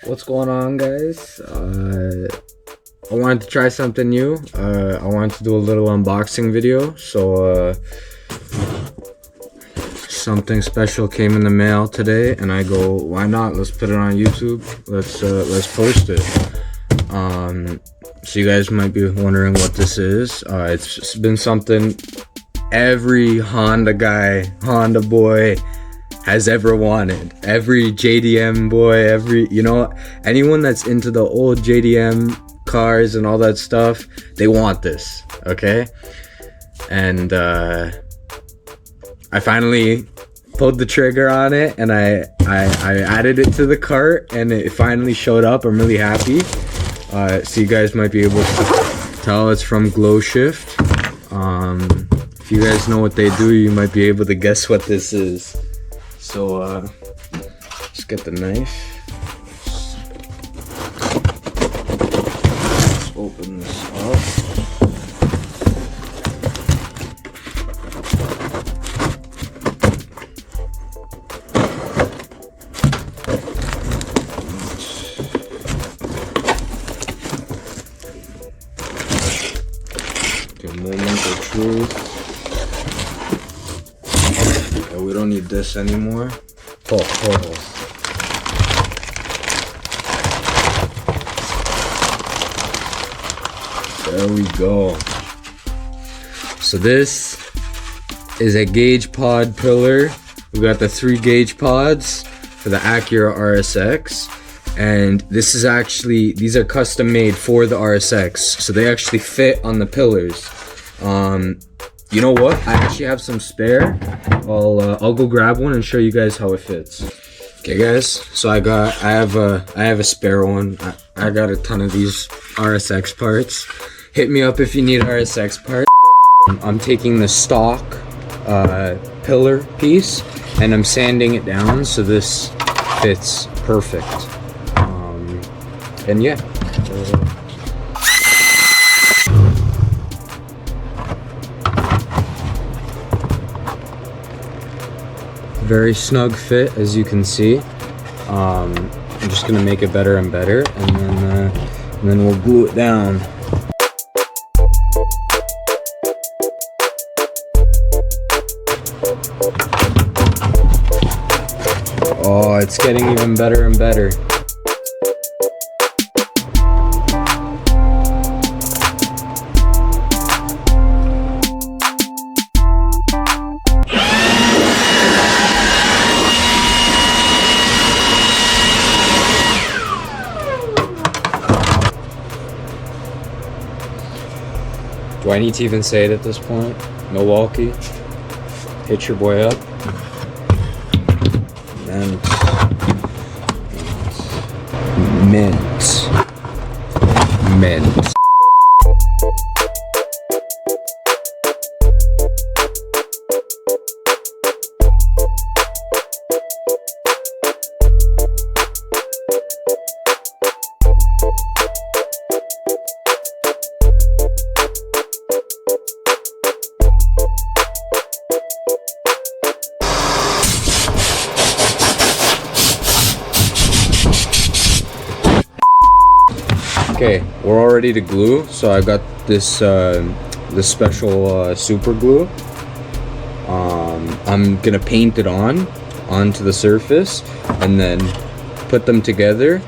What's going on, guys? I wanted to try something new. I wanted to do a little unboxing video, so something special came in the mail today, and I go, why not? Let's put it on YouTube. Let's post it. So you guys might be wondering what this is. It's been something every Honda guy, Honda boy has ever wanted. Every JDM boy, anyone that's into the old JDM cars and all that stuff, they want this, okay? And I finally pulled the trigger on it, and I added it to the cart, and it finally showed up. I'm really happy. So you guys might be able to tell it's from GlowShift. If you guys know what they do, you might be able to guess what this is. So let's get the knife. Let's open this up. Okay, moment of truth. Okay, we don't need this anymore. Oh. There we go. So this is a gauge pod pillar. We got the 3 gauge pods for the Acura RSX, and these are custom made for the RSX, so they actually fit on the pillars. You know what? I actually have some spare. I'll go grab one and show you guys how it fits. Okay, guys. So I have a spare one. I got a ton of these RSX parts. Hit me up if you need RSX parts. I'm taking the stock pillar piece and I'm sanding it down so this fits perfect. And yeah. Very snug fit, as you can see. I'm just gonna make it better and better, and then we'll glue it down. Oh, it's getting even better and better. Do I need to even say it at this point? Milwaukee, hit your boy up. And mint. Okay, we're all ready to glue. So I got this this special super glue. I'm gonna paint it onto the surface and then put them together.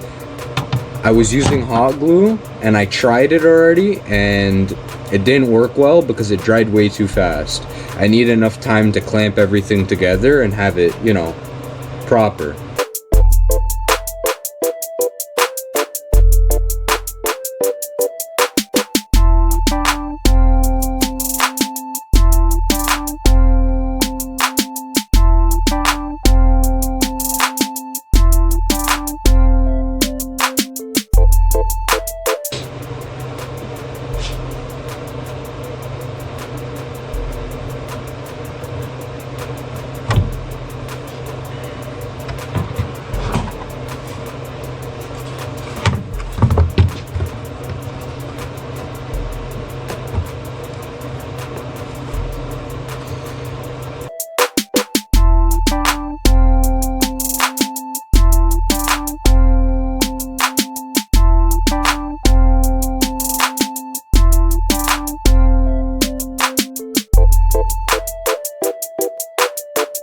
I was using hot glue and I tried it already and it didn't work well because it dried way too fast. I need enough time to clamp everything together and have it, proper.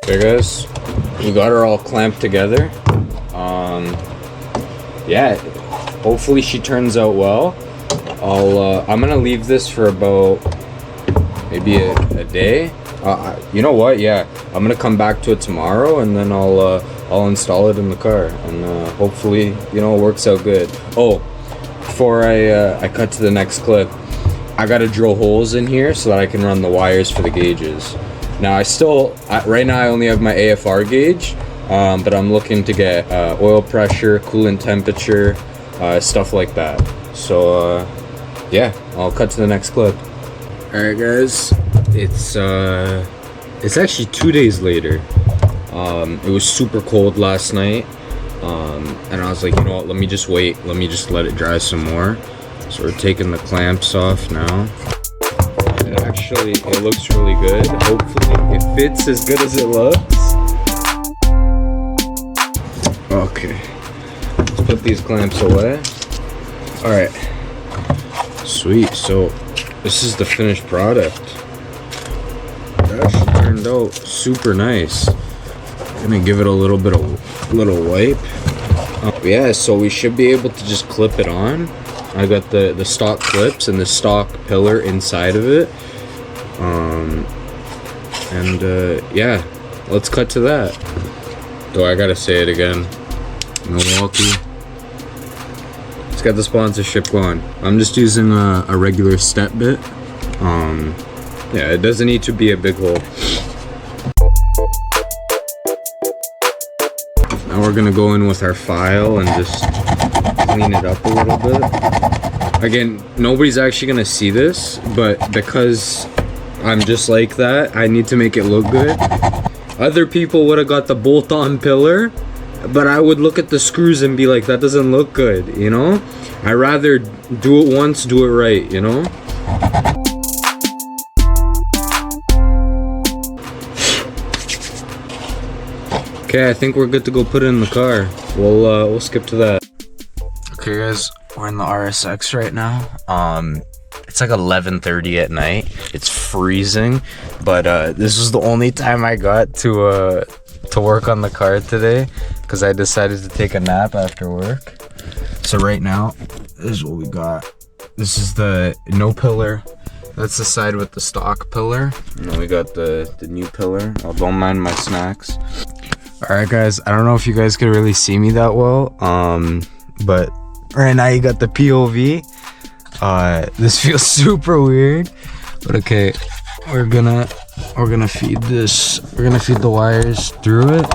Okay guys, we got her all clamped together. Yeah, hopefully she turns out well. I'm gonna leave this for about maybe a day. You know what? Yeah, I'm gonna come back to it tomorrow, and then I'll install it in the car, and hopefully, you know, it works out good. Oh, before I cut to the next clip, I gotta drill holes in here so that I can run the wires for the gauges. Now right now I only have my AFR gauge, but I'm looking to get oil pressure, coolant temperature, stuff like that. So yeah, I'll cut to the next clip. All right guys, it's actually 2 days later. It was super cold last night, and I was like, you know what, let me just wait, let me just let it dry some more. So we're taking the clamps off now. It looks really good. Hopefully it fits as good as it looks. Okay, let's put these clamps away. All right, sweet. So this is the finished product. It actually turned out super nice. I'm gonna give it a little wipe. Yeah, so we should be able to just clip it on. I got the stock clips and the stock pillar inside of it. Yeah, let's cut to that. Though I gotta say it again, Milwaukee, let's get the sponsorship going. I'm just using a regular step bit. Yeah, it doesn't need to be a big hole. Now we're gonna go in with our file and just clean it up a little bit. Again, nobody's actually gonna see this, but because I'm just like that, I need to make it look good. Other people would have got the bolt-on pillar, but I would look at the screws and be like, that doesn't look good, you know? I rather do it once, do it right, you know? Okay, I think we're good to go put it in the car. We'll skip to that. Okay guys, we're in the RSX right now. It's like 11:30 at night. It's freezing, but this was the only time I got to work on the car today because I decided to take a nap after work. So right now, this is what we got. This is the no pillar. That's the side with the stock pillar. And then we got the new pillar. Oh, don't mind my snacks. All right, guys. I don't know if you guys could really see me that well, but right now you got the POV. This feels super weird, but okay, we're gonna feed this. We're gonna feed the wires through it.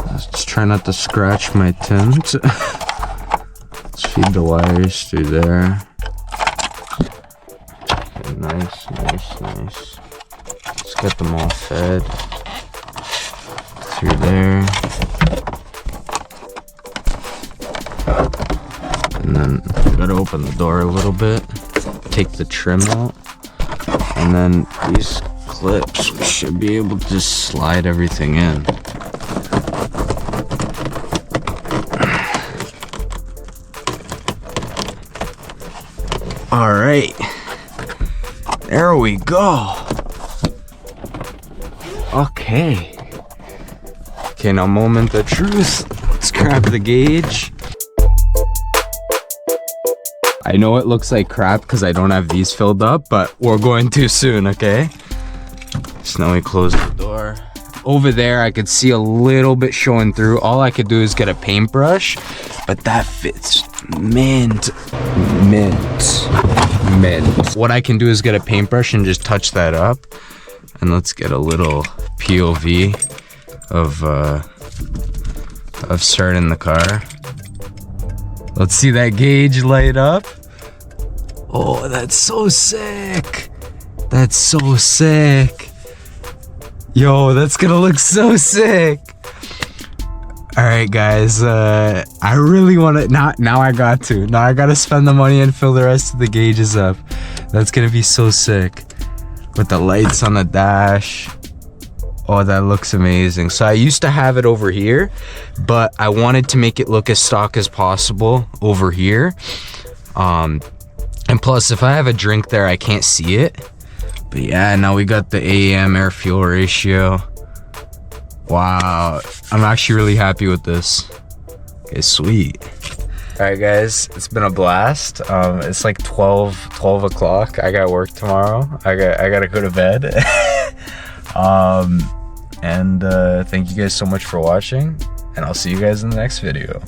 Let's try not to scratch my tint. Let's feed the wires through there. Okay, nice. Let's get them all fed through there. And then we gotta open the door a little bit, take the trim out, and then these clips, we should be able to just slide everything in. All right, there we go. Okay, now moment of truth. Let's grab the gauge. I know it looks like crap because I don't have these filled up, but we're going to soon, okay? So now we close the door. Over there, I could see a little bit showing through. All I could do is get a paintbrush, but that fits mint. What I can do is get a paintbrush and just touch that up. And let's get a little POV of starting the car. Let's see that gauge light up. Oh, that's so sick. That's so sick. Yo, that's gonna look so sick. All right, guys. I really want to. Now I got to. Now I gotta spend the money and fill the rest of the gauges up. That's gonna be so sick. With the lights on the dash. Oh, that looks amazing. So I used to have it over here, but I wanted to make it look as stock as possible over here. And plus, if I have a drink there, I can't see it. But yeah, now we got the AEM air fuel ratio. Wow, I'm actually really happy with this. Okay, sweet. All right, guys, it's been a blast. It's like 12 o'clock. I got work tomorrow. I gotta go to bed. And thank you guys so much for watching, and I'll see you guys in the next video.